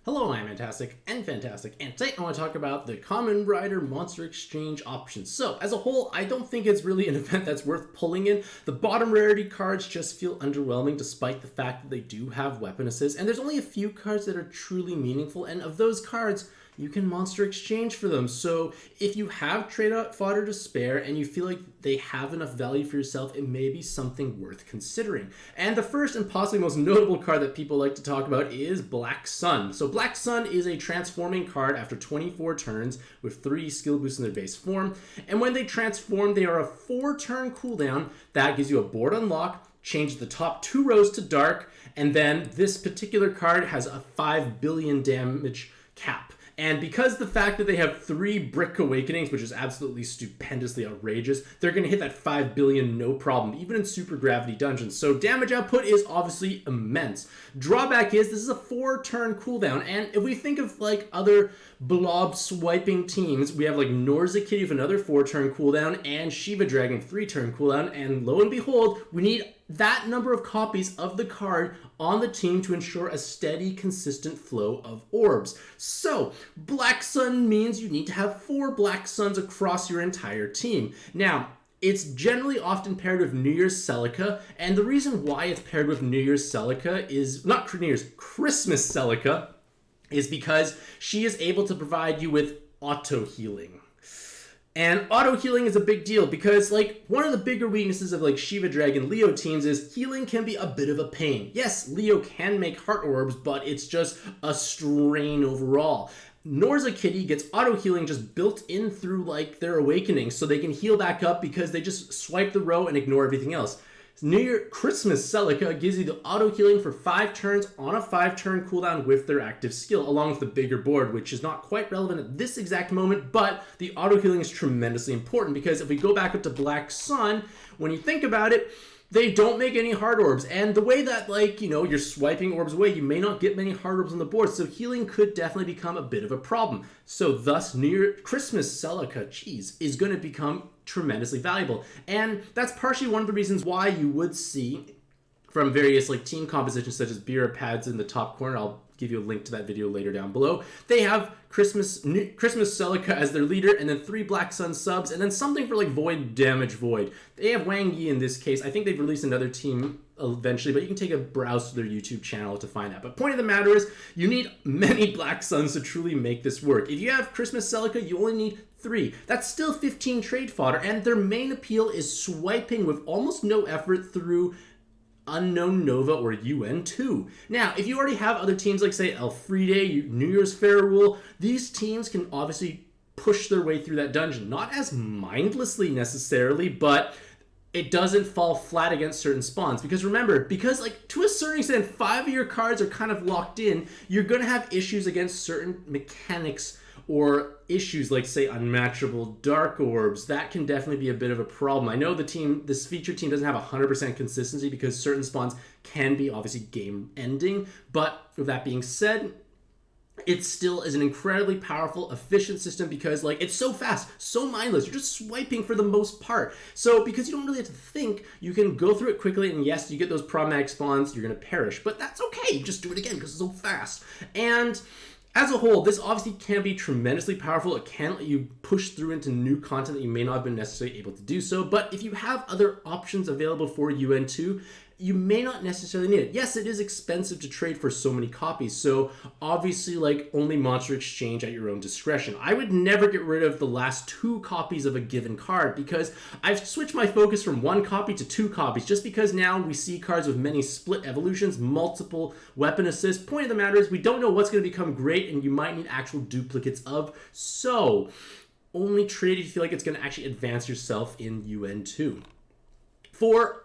Hello, I'm Mantastic'c and Fantastic, and today I want to talk about the Kamen Rider Monster Exchange options. So, as a whole, I don't think it's really an event that's worth pulling in. The bottom rarity cards just feel underwhelming despite the fact that they do have weapon assist, and there's only a few cards that are truly meaningful, and of those cards, you can monster exchange for them. So if you have trade-out fodder to spare and you feel like they have enough value for yourself, it may be something worth considering. And the first and possibly most notable card that people like to talk about is Black Sun. So Black Sun is a transforming card after 24 turns with 3 skill boosts in their base form. And when they transform, they are a 4-turn cooldown. That gives you a board unlock, change the top 2 rows to dark, and then this particular card has a 5 billion damage cap. And because the fact that they have 3 Brick Awakenings, which is absolutely stupendously outrageous, they're going to hit that 5 billion no problem, even in Super Gravity dungeons. So damage output is obviously immense. Drawback is this is a 4-turn cooldown, and if we think of like other blob swiping teams, we have like Norza Kitty with another 4-turn cooldown and Shiva Dragon 3-turn cooldown, and lo and behold, we need that number of copies of the card on the team to ensure a steady, consistent flow of orbs. So, Black Sun means you need to have 4 Black Suns across your entire team. Now, it's generally often paired with New Year's Celica, and the reason why it's paired with New Year's Celica is, not New Year's, Christmas Celica, is because she is able to provide you with auto-healing. And auto-healing is a big deal because, like, one of the bigger weaknesses of, like, Shiva Dragon Leo teams is healing can be a bit of a pain. Yes, Leo can make heart orbs, but it's just a strain overall. Norza Kitty gets auto-healing just built in through, like, their awakening, so they can heal back up because they just swipe the row and ignore everything else. New Year Christmas Celica gives you the auto-healing for 5 turns on a 5-turn cooldown with their active skill, along with the bigger board, which is not quite relevant at this exact moment, but the auto-healing is tremendously important because if we go back up to Black Sun, when you think about it, they don't make any heart orbs, and the way that, like, you know, you're swiping orbs away, you may not get many heart orbs on the board, so healing could definitely become a bit of a problem. So thus, New Year Christmas Celica, is going to become tremendously valuable, and that's partially one of the reasons why you would see from various like team compositions such as Bira Pads in the top corner. I'll give you a link to that video later down below. They have Christmas Celica as their leader, and then 3 Black Sun subs, and then something for like Void Damage Void. They have Wang Yi in this case. I think they've released another team eventually, but you can take a browse to their YouTube channel to find that. But point of the matter is, you need many Black Suns to truly make this work. If you have Christmas Celica, you only need 3. That's still 15 trade fodder, and their main appeal is swiping with almost no effort through Unknown Nova or UN2. Now, if you already have other teams like, say, Elfride, New Year's Fair Rule, these teams can obviously push their way through that dungeon. Not as mindlessly necessarily, but it doesn't fall flat against certain spawns. Because remember, because like to a certain extent, 5 of your cards are kind of locked in, you're going to have issues against certain mechanics or issues like, say, unmatchable dark orbs. That can definitely be a bit of a problem. I know this feature team doesn't have 100% consistency because certain spawns can be obviously game ending, but with that being said, it still is an incredibly powerful, efficient system because, like, it's so fast, so mindless. You're just swiping for the most part. So because you don't really have to think, you can go through it quickly, and yes, you get those problematic spawns, you're going to perish. But that's okay. Just do it again because it's so fast. And as a whole, this obviously can be tremendously powerful. It can let you push through into new content that you may not have been necessarily able to do so. But if you have other options available for UN2, you may not necessarily need it. Yes, it is expensive to trade for so many copies, so obviously, like, only monster exchange at your own discretion. I would never get rid of the last 2 copies of a given card because I've switched my focus from 1 copy to 2 copies just because now we see cards with many split evolutions, multiple weapon assists. Point of the matter is we don't know what's going to become great and you might need actual duplicates of, so only trade if you feel like it's going to actually advance yourself in UN2. For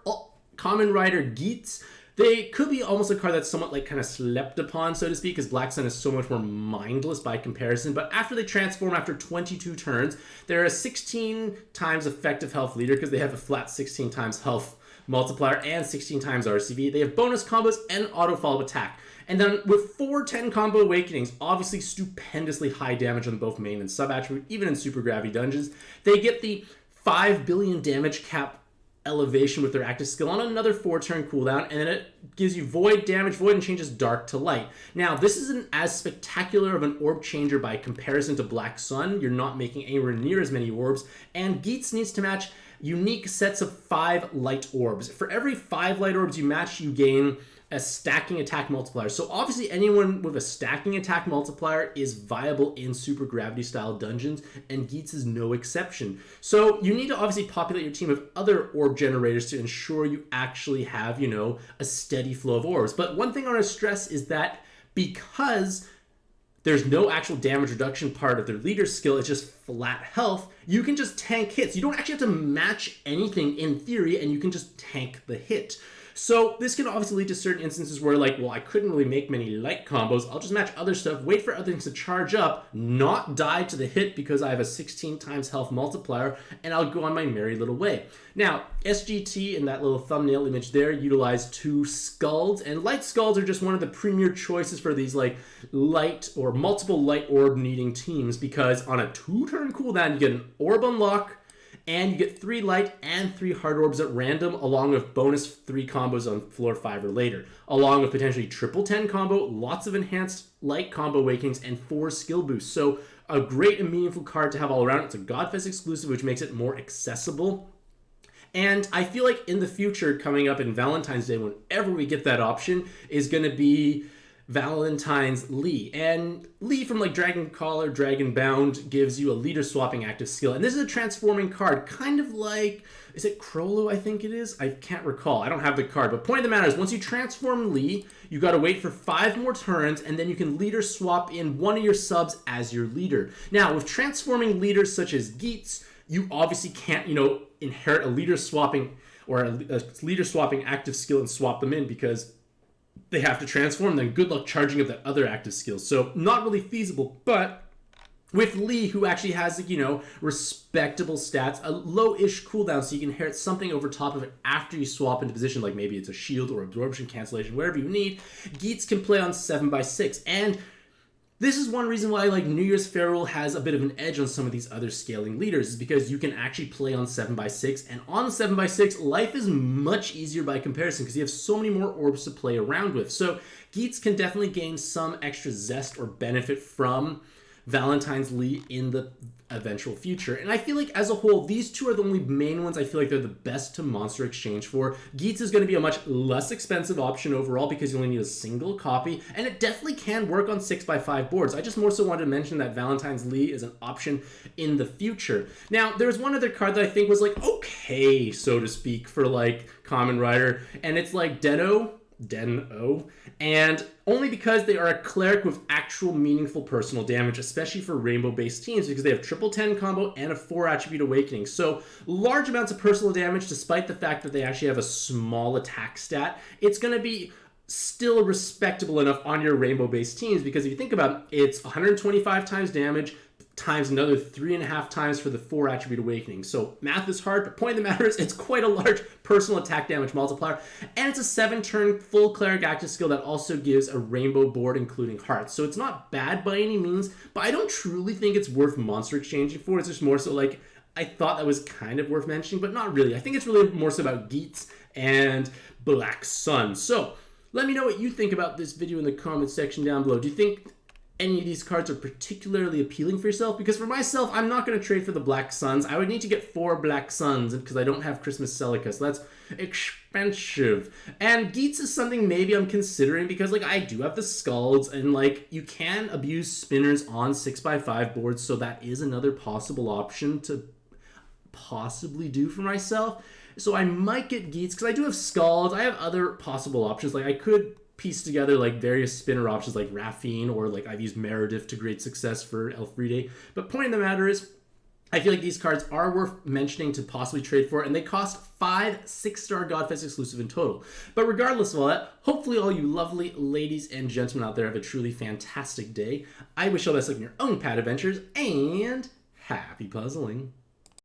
Kamen Rider Geats, they could be almost a card that's somewhat like kind of slept upon, so to speak, because Black Sun is so much more mindless by comparison. But after they transform after 22 turns, they're a 16 times effective health leader because they have a flat 16 times health multiplier and 16 times RCV. They have bonus combos and auto follow attack. And then with 4 10 combo awakenings, obviously stupendously high damage on both main and sub attribute, even in Super Gravity dungeons, they get the 5 billion damage cap elevation with their active skill on another 4-turn cooldown, and then it gives you void damage, void, and changes dark to light. Now, this isn't as spectacular of an orb changer by comparison to Black Sun. You're not making anywhere near as many orbs, and Geats needs to match unique sets of 5 light orbs. For every 5 light orbs you match, you gain a stacking attack multiplier. So obviously anyone with a stacking attack multiplier is viable in super gravity style dungeons, and Geats is no exception. So you need to obviously populate your team with other orb generators to ensure you actually have, a steady flow of orbs. But one thing I want to stress is that because there's no actual damage reduction part of their leader skill, it's just flat health, you can just tank hits. You don't actually have to match anything in theory, and you can just tank the hit. So this can obviously lead to certain instances where I couldn't really make many light combos. I'll just match other stuff, wait for other things to charge up, not die to the hit because I have a 16 times health multiplier, and I'll go on my merry little way. Now, SGT in that little thumbnail image there utilize 2 skulls, and light skulls are just one of the premier choices for these light or multiple light orb needing teams, because on a 2-turn cooldown you get an orb unlock, and you get 3 light and 3 hard orbs at random, along with bonus 3 combos on floor 5 or later, along with potentially triple 10 combo, lots of enhanced light combo awakenings, and 4 skill boosts. So a great and meaningful card to have all around. It's a Godfest exclusive, which makes it more accessible. And I feel like in the future, coming up in Valentine's Day, whenever we get that option, is going to be Valentines Lee. And Lee from Dragon Collar, Dragon Bound gives you a leader swapping active skill. And this is a transforming card, kind of like, is it Crollo, I think it is? I can't recall. I don't have the card. But point of the matter is, once you transform Lee, you got to wait for 5 more turns, and then you can leader swap in one of your subs as your leader. Now, with transforming leaders such as Geats, you obviously can't, inherit a leader swapping or a leader swapping active skill and swap them in, because they have to transform, then good luck charging up that other active skill. So not really feasible. But with Lee, who actually has respectable stats, a low-ish cooldown, so you can inherit something over top of it after you swap into position, like maybe it's a shield or absorption cancellation, whatever you need, Geats can play on 7x6. And this is one reason why New Year's Farewell has a bit of an edge on some of these other scaling leaders, is because you can actually play on 7x6, and on 7x6, life is much easier by comparison because you have so many more orbs to play around with. So Geats can definitely gain some extra zest or benefit from Valentine's Lee in the eventual future. And I feel like as a whole, these 2 are the only main ones I feel like they're the best to monster exchange for. Geats is going to be a much less expensive option overall because you only need a single copy, and it definitely can work on 6x5 boards. I just more so wanted to mention that Valentine's Lee is an option in the future. Now, there's one other card that I think was okay, so to speak, for Kamen Rider, and it's Den-O, and only because they are a cleric with actual meaningful personal damage, especially for rainbow-based teams, because they have triple 10 combo and a 4 attribute awakening. So large amounts of personal damage, despite the fact that they actually have a small attack stat. It's going to be still respectable enough on your rainbow-based teams, because if you think about it, it's 125 times damage, times another 3.5 times for the 4 attribute awakening. So math is hard, but point of the matter is it's quite a large personal attack damage multiplier, and it's a 7-turn full cleric active skill that also gives a rainbow board including hearts. So it's not bad by any means, but I don't truly think it's worth monster exchanging for. It's just more so I thought that was kind of worth mentioning, but not really. I think it's really more so about Geats and Black Sun. So let me know what you think about this video in the comment section down below. Do you think any of these cards are particularly appealing for yourself? Because for myself, I'm not going to trade for the Black Suns. I would need to get 4 Black Suns because I don't have Christmas Celica, so that's expensive. And Geats is something maybe I'm considering because I do have the skulls, and you can abuse spinners on 6x5 boards, so that is another possible option to possibly do for myself. So I might get Geats because I do have skulls. I have other possible options. I could piece together various spinner options like Raffine, or I've used Meredith to great success for Elfride. But point of the matter is, I feel like these cards are worth mentioning to possibly trade for, and they cost 5 6-star Godfest exclusive in total. But regardless of all that, hopefully all you lovely ladies and gentlemen out there have a truly fantastic day. I wish you all the best luck in your own pad adventures, and happy puzzling.